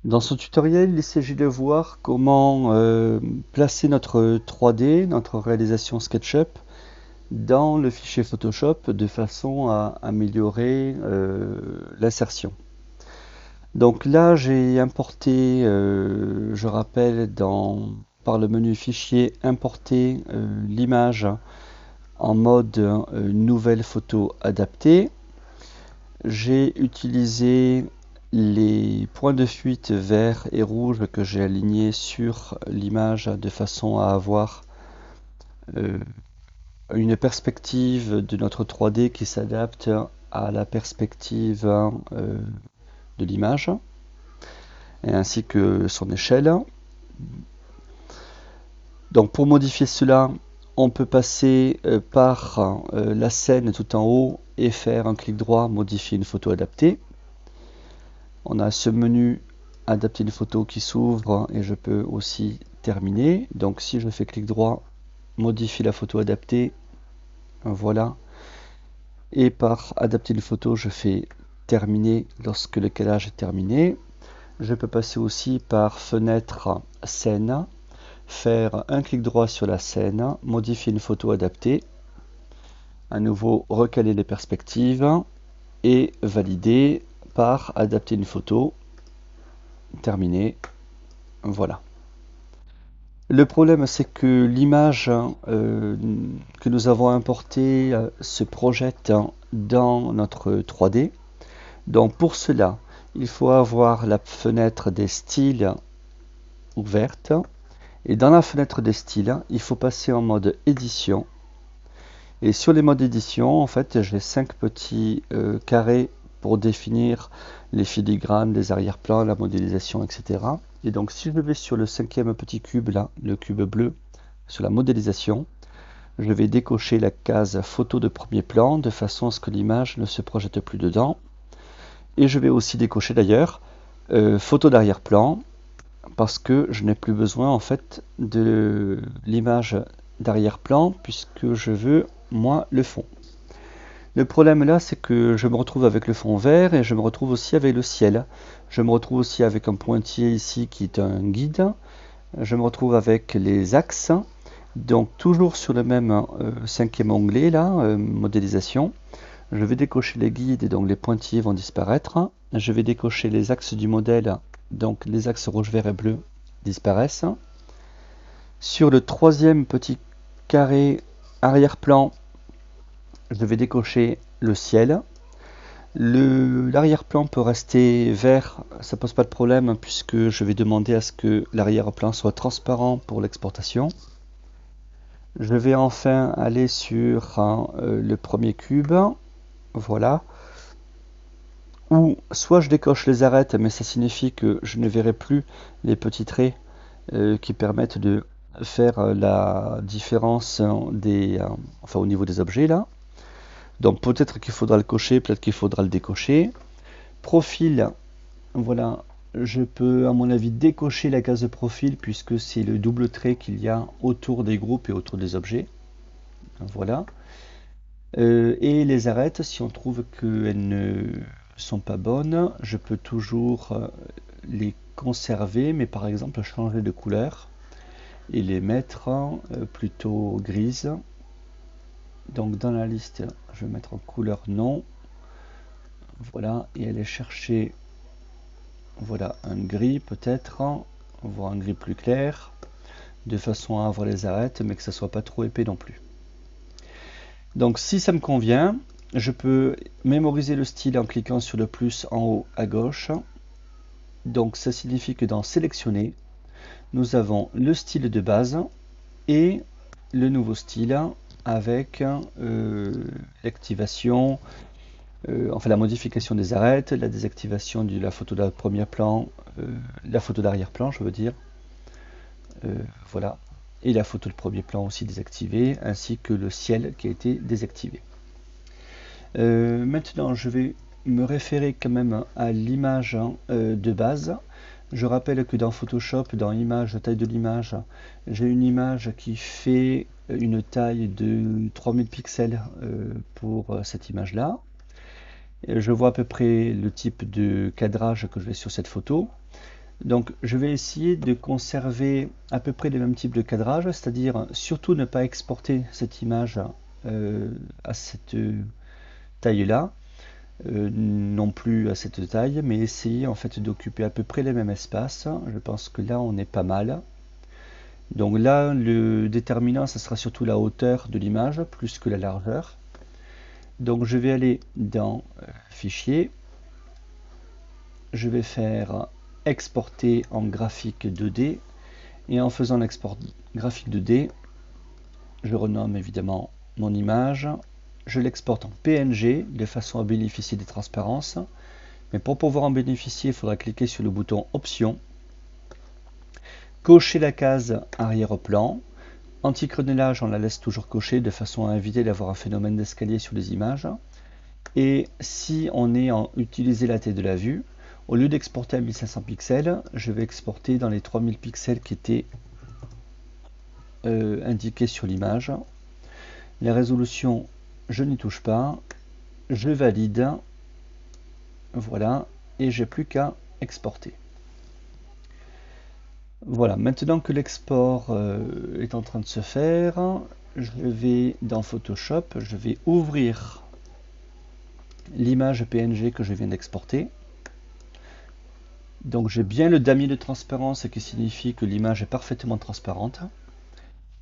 Dans ce tutoriel, il s'agit de voir comment placer notre 3D, notre réalisation SketchUp, dans le fichier Photoshop de façon à améliorer l'insertion. Donc là, j'ai importé, je rappelle, par le menu Fichier, importer l'image en mode Nouvelle photo adaptée. J'ai utilisé les points de fuite verts et rouges que j'ai alignés sur l'image de façon à avoir euh, une perspective de notre 3D qui s'adapte à la perspective de l'image et ainsi que son échelle. Donc pour modifier cela, on peut passer par la scène tout en haut et faire un clic droit, modifier une photo adaptée. On a ce menu adapter une photo qui s'ouvre et je peux aussi terminer. Donc si je fais clic droit, modifier la photo adaptée, voilà. Et par adapter une photo, je fais terminer lorsque le calage est terminé. Je peux passer aussi par fenêtre scène, faire un clic droit sur la scène, modifier une photo adaptée, à nouveau recaler les perspectives et valider par adapter une photo, terminé, voilà. Le problème, c'est que l'image que nous avons importée se projette dans notre 3D. Donc pour cela, il faut avoir la fenêtre des styles ouverte. Et dans la fenêtre des styles, il faut passer en mode édition. Et sur les modes édition, en fait, j'ai 5 petits carrés pour définir les filigranes, les arrière-plans, la modélisation, etc. Et donc si je vais sur le cinquième petit cube là, le cube bleu, sur la modélisation, je vais décocher la case photo de premier plan de façon à ce que l'image ne se projette plus dedans. Et je vais aussi décocher d'ailleurs photo d'arrière-plan parce que je n'ai plus besoin en fait de l'image d'arrière-plan puisque je veux moi le fond. Le problème là, c'est que je me retrouve avec le fond vert et je me retrouve aussi avec le ciel. Je me retrouve aussi avec un pointillé ici qui est un guide. Je me retrouve avec les axes. Donc toujours sur le même cinquième onglet là, modélisation. Je vais décocher les guides et donc les pointillés vont disparaître. Je vais décocher les axes du modèle, donc les axes rouge, vert et bleu disparaissent. Sur le troisième petit carré arrière-plan, je vais décocher le ciel. L'arrière-plan peut rester vert, ça pose pas de problème puisque je vais demander à ce que l'arrière-plan soit transparent pour l'exportation. Je vais enfin aller sur le premier cube, voilà, où soit je décoche les arêtes, mais ça signifie que je ne verrai plus les petits traits qui permettent de faire la différence enfin, au niveau des objets là. Donc peut-être qu'il faudra le cocher, peut-être qu'il faudra le décocher. Profil, voilà, je peux à mon avis décocher la case de profil puisque c'est le double trait qu'il y a autour des groupes et autour des objets. Voilà. Et les arêtes, si on trouve qu'elles ne sont pas bonnes, je peux toujours les conserver, mais par exemple changer de couleur et les mettre plutôt grises. Donc dans la liste, je vais mettre en couleur non. Voilà, et aller chercher voilà, un gris peut-être, voire un gris plus clair, de façon à avoir les arêtes, mais que ça soit pas trop épais non plus. Donc si ça me convient, je peux mémoriser le style en cliquant sur le plus en haut à gauche. Donc ça signifie que dans sélectionner, nous avons le style de base et le nouveau style avec l'activation, enfin la modification des arêtes, la désactivation de la photo de premier plan, la photo d'arrière-plan, je veux dire, voilà, et la photo de premier plan aussi désactivée, ainsi que le ciel qui a été désactivé. Maintenant, je vais me référer quand même à l'image de base. Je rappelle que dans Photoshop, dans Image, taille de l'image, j'ai une image qui fait une taille de 3000 pixels pour cette image-là. Je vois à peu près le type de cadrage que je vais sur cette photo. Donc je vais essayer de conserver à peu près le même type de cadrage, c'est-à-dire surtout ne pas exporter cette image à cette taille-là, non plus à cette taille, mais essayer en fait d'occuper à peu près les mêmes espaces. Je pense que là on est pas mal. Donc là le déterminant, ça sera surtout la hauteur de l'image plus que la largeur. Donc je vais aller dans Fichier, je vais faire exporter en graphique 2D et en faisant l'export graphique 2D, je renomme évidemment mon image, je l'exporte en PNG de façon à bénéficier des transparences. Mais pour pouvoir en bénéficier, il faudra cliquer sur le bouton Options, cocher la case arrière-plan. Anti-crénelage, on la laisse toujours cochée de façon à éviter d'avoir un phénomène d'escalier sur les images. Et si on est en utiliser la tête de la vue, au lieu d'exporter à 1500 pixels, je vais exporter dans les 3000 pixels qui étaient indiqués sur l'image. La résolution, je n'y touche pas. Je valide. Voilà. Et j'ai plus qu'à exporter. Voilà, maintenant que l'export est en train de se faire, je vais dans Photoshop, je vais ouvrir l'image PNG que je viens d'exporter. Donc j'ai bien le damier de transparence qui signifie que l'image est parfaitement transparente.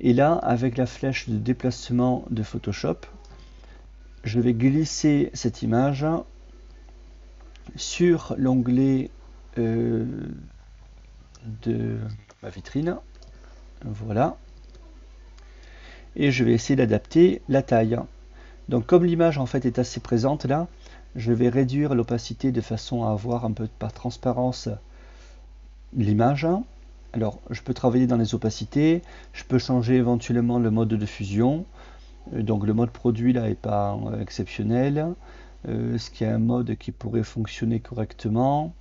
Et là, avec la flèche de déplacement de Photoshop, je vais glisser cette image sur l'onglet de ma vitrine. Voilà. Et je vais essayer d'adapter la taille. Donc comme l'image en fait est assez présente là, je vais réduire l'opacité de façon à avoir un peu par transparence l'image. Alors je peux travailler dans les opacités, je peux changer éventuellement le mode de fusion. Donc le mode produit là n'est pas exceptionnel. Est-ce qu'il y a un mode qui pourrait fonctionner correctement?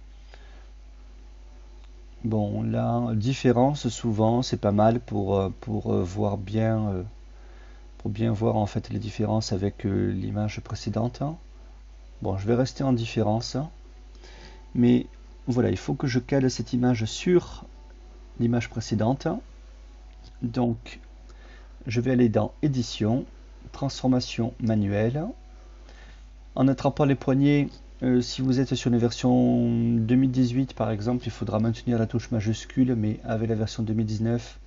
Bon là, différence souvent c'est pas mal pour voir bien, pour bien voir en fait les différences avec l'image précédente. Bon, je vais rester en différence, mais voilà, il faut que je cale cette image sur l'image précédente. Donc, je vais aller dans Édition, Transformation manuelle. En attrapant les poignées, si vous êtes sur une version 2018 par exemple, il faudra maintenir la touche majuscule, mais avec la version 2019,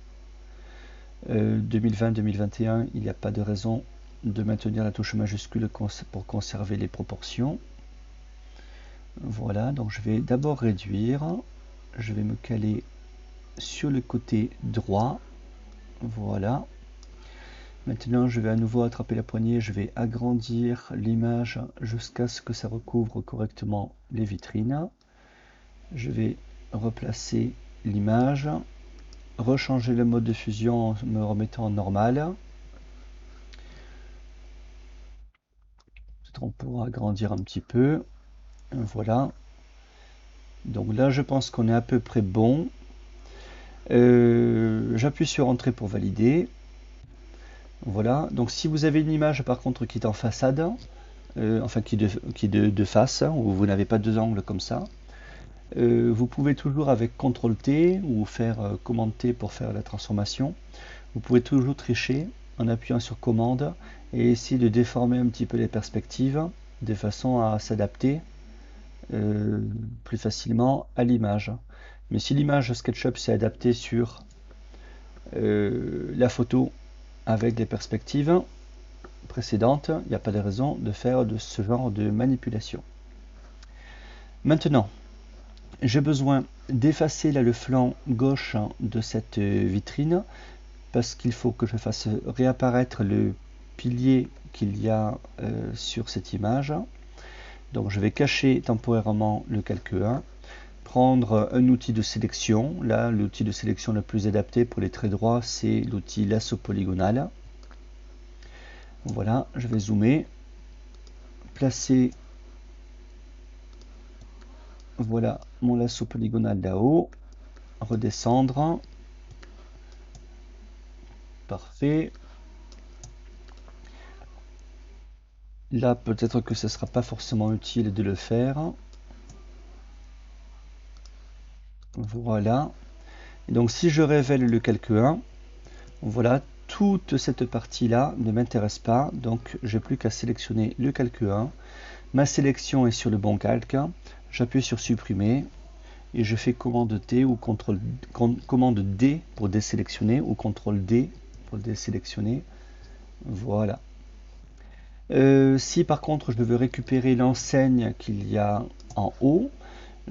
2020, 2021, il n'y a pas de raison de maintenir la touche majuscule pour conserver les proportions. Voilà, donc je vais d'abord réduire, je vais me caler sur le côté droit, voilà. Maintenant je vais à nouveau attraper la poignée, je vais agrandir l'image jusqu'à ce que ça recouvre correctement les vitrines. Je vais replacer l'image, rechanger le mode de fusion en me remettant en normal. Peut-être on pourra agrandir un petit peu, voilà. Donc là je pense qu'on est à peu près bon. J'appuie sur Entrée pour valider. Voilà, donc si vous avez une image par contre qui est en façade, enfin qui est de face, hein, où vous n'avez pas deux angles comme ça, vous pouvez toujours avec CTRL T ou faire Commande T pour faire la transformation, vous pouvez toujours tricher en appuyant sur Commande et essayer de déformer un petit peu les perspectives de façon à s'adapter plus facilement à l'image. Mais si l'image SketchUp s'est adaptée sur la photo avec les perspectives précédentes, il n'y a pas de raison de faire de ce genre de manipulation. Maintenant, j'ai besoin d'effacer là le flanc gauche de cette vitrine parce qu'il faut que je fasse réapparaître le pilier qu'il y a sur cette image. Donc je vais cacher temporairement le calque 1, prendre un outil de sélection. Là, l'outil de sélection le plus adapté pour les traits droits, c'est l'outil lasso polygonal. Voilà, je vais zoomer, placer, voilà mon lasso polygonal là-haut, redescendre, parfait. Là, peut-être que ce ne sera pas forcément utile de le faire. Voilà. Et donc si je révèle le calque 1, voilà, toute cette partie-là ne m'intéresse pas, donc j'ai plus qu'à sélectionner le calque 1. Ma sélection est sur le bon calque, j'appuie sur supprimer et je fais commande T ou commande D pour désélectionner ou CTRL D pour désélectionner. Voilà. Si par contre je veux récupérer l'enseigne qu'il y a en haut,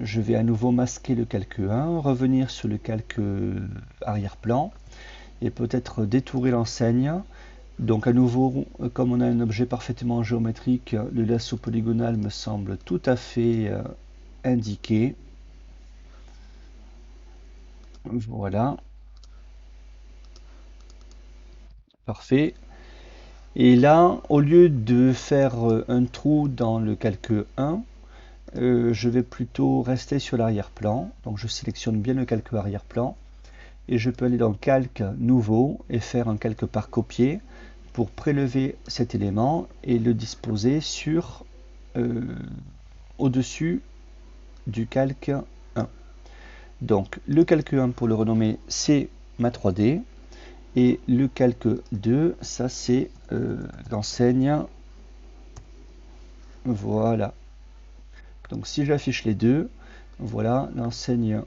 je vais à nouveau masquer le calque 1, revenir sur le calque arrière-plan et peut-être détourer l'enseigne. Donc à nouveau, comme on a un objet parfaitement géométrique, le lasso polygonal me semble tout à fait indiqué. Voilà, parfait. Et là, au lieu de faire un trou dans le calque 1, je vais plutôt rester sur l'arrière-plan. Donc je sélectionne bien le calque arrière-plan et je peux aller dans calque nouveau et faire un calque par copier pour prélever cet élément et le disposer sur au-dessus du calque 1. Donc le calque 1, pour le renommer, c'est ma 3D et le calque 2, ça c'est l'enseigne. Voilà. Donc si j'affiche les deux, voilà, l'enseigne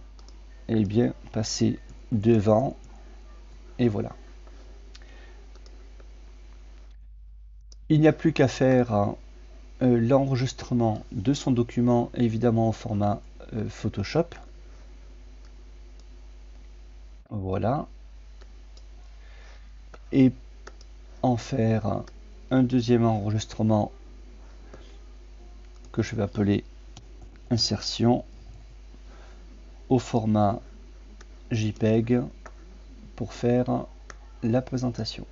est bien passée devant et voilà. Il n'y a plus qu'à faire l'enregistrement de son document, évidemment au format Photoshop. Voilà. Et en faire un deuxième enregistrement que je vais appeler insertion au format JPEG pour faire la présentation.